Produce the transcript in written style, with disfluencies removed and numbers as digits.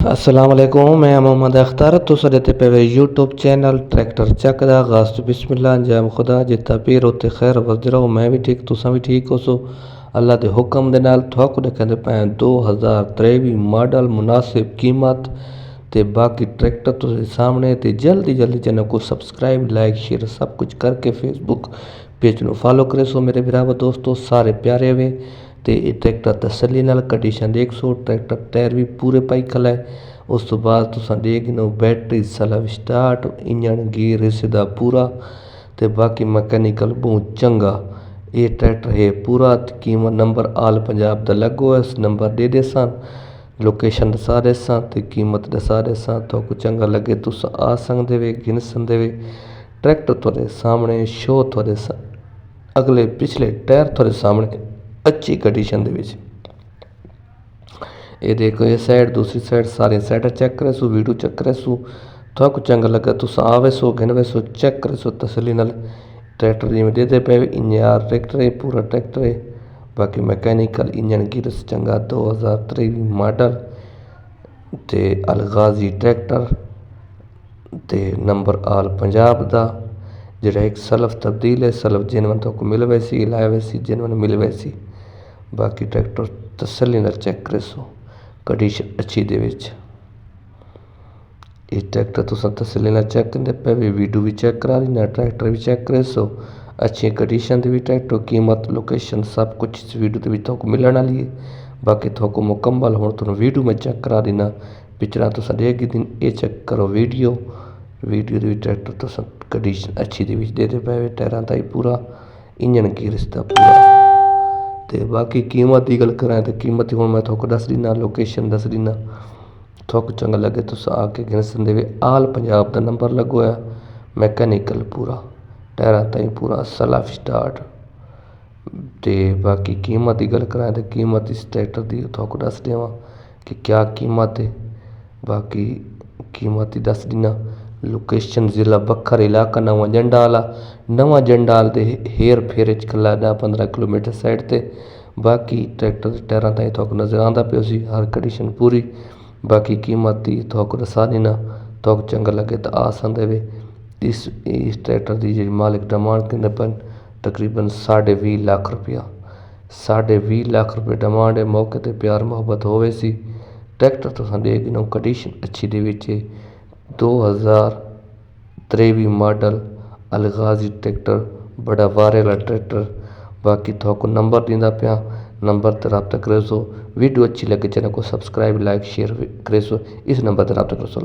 अस्सलाम वालेकुम, मैं मोहम्मद अख्तर। तुसां ॾिठे पिया वे यूट्यूब चैनल ट्रैक्टर चक दा आगाज़ तो बिस्मिल्लाह अंजाम खुदा जिता पीर उत्ते खैर वसदे रहो। मैं भी ठीक, तुसां भी ठीक हो सो अल्लाह दे हुक्म दे नाल थोक दिखांदे पे 2023 मॉडल मुनासिब कीमत ते बाकी ट्रैक्टर तुहाडे सामने ते जल्दी चैनल को सब्सक्राइब लाइक शेयर सब कुछ करके फेसबुक पेज ਨੂੰ फॉलो करे सो मेरे भरावो दोस्तों सारे प्यारे वे ਤੇ ਇਹ ਟਰੈਕਟਰ ਤਸੱਲੀ ਨਾਲ ਕੰਡੀਸ਼ਨ ਦੇਖ ਸੋ। ਟਰੈਕਟਰ ਟਾਇਰ ਵੀ ਪੂਰੇ ਪਾਈ ਖਲਾ ਹੈ। ਉਸ ਤੋਂ ਬਾਅਦ ਤੁਸੀਂ ਦੇਖ ਲਓ battery self start engine gear ਹਿੱਸੇ ਦਾ ਪੂਰਾ ਤੇ ਬਾਕੀ ਮਕੈਨੀਕਲ ਬਹੁਤ ਚੰਗਾ ਇਹ ਟਰੈਕਟਰ ਹੈ ਪੂਰਾ। ਕੀਮਤ ਨੰਬਰ ਆਲ ਪੰਜਾਬ ਦਾ ਲੱਗੋ ਇਸ ਨੰਬਰ ਦੇ ਸਾਂ ਲੋਕੇਸ਼ਨ ਦਸਾ ਦੇ ਸਾਂ ਤੇ ਕੀਮਤ ਦਸਾ ਦੇ ਸਾਂ। ਤੁਹਾਨੂੰ ਚੰਗਾ ਲੱਗੇ ਤੁਸੀਂ ਆ ਸਕਦੇ ਵੇ ਗਿਣ ਸਕਦੇ ਵੇ। ਟਰੈਕਟਰ ਤੁਹਾਡੇ ਸਾਹਮਣੇ ਸ਼ੋ ਤੁਹਾਡੇ ਅਗਲੇ ਪਿਛਲੇ ਟਾਇਰ ਤੁਹਾਡੇ ਸਾਹਮਣੇ अच्छी कंडीशन दे विच ये देखो ये साइड दूसरी साइड सारी साइड चेक करे सो वीडियो चेक करे सो। थोड़ा चंगा लगा तुस आवे सो गिनवे सो चेक करे सो तसली नाल। ट्रैक्टर जिवें देते पे इंजन ट्रैक्टर है पूरा ट्रैक्टर है बाकी मैकेनिकल इंजन गिरस चंगा 2023 मॉडल ते अलगाजी ट्रैक्टर ते नंबर आल पंजाब दा जिहड़ा एक सलफ तब्दील है सलफ जिनवन तो मिल वैसी लाए वैसी जिनवन मिल वैसी। बाकी ट्रैक्टर तसल्ली नाल चेक करे सो कंडीशन अच्छी दे विच ये ट्रैक्टर तुसां तसल्ली नाल चेक करदे पे वीडियो भी चेक करा रही ना ट्रैक्टर भी चेक करे सो अच्छी कंडीशन दे भी ट्रैक्टर कीमत लोकेशन सब कुछ इस वीडियो दे विच तुहानू मिलण वाली है। बाकी तुहानू मुकम्मल हुण तुहानू वीडियो में चेक करा देना पिछड़ा तुसां देख दिन ये चेक करो वीडियो दे विच ट्रैक्टर तुसां कंडीशन अच्छी दे विच दे पे टायरां दा ही पूरा इंजन गियर इसदा पूरा ते बाकी कीमत की गल करां तो कीमत हुण मैं तुहानू दस दीना लोकेशन दस दीना तुहानू चंगा लगे तुस आके गिन सकदे वे। आल पंजाब का नंबर लगो है मैकेनिकल पूरा टायरां ताईं पूरा सलफ स्टार्ट ते बाकी कीमत की गल करां तो कीमत इस ट्रैक्टर की तुहानू दस देवां कि क्या कीमत है। बाकी कीमत ही दस दीना लोकेशन जिला बखर इलाका नवा जंडाल दे हेर फेरे खला 10-15 किलोमीटर साइड ते। बाकी ट्रैक्टर टायरां ताईं तुहानू नज़र आंदा पियो सी हर कंडीशन पूरी। बाकी कीमत दी तुहानू दसा देना तुहानू चंगा लगे तो आ सकदे वे। इस ट्रैक्टर की जी मालिक डिमांड करदे पन तकरीबन 20.5 लाख रुपया 20.5 लाख रुपये डिमांड है। मौके ते प्यार मुहब्बत होवे सी। ट्रैक्टर तुसां देख लो कंडीशन अच्छी दे विच 2023 मॉडल अलगाजी ट्रैक्टर बड़ा वारे वाला ट्रैक्टर। बाकी तुहानू नंबर दींदा पिया नंबर ते रब्ता करे सो। वीडियो अच्छी लगे चैनल को सब्सक्राइब लाइक शेयर करे सो इस नंबर ते रब्ता करे सो।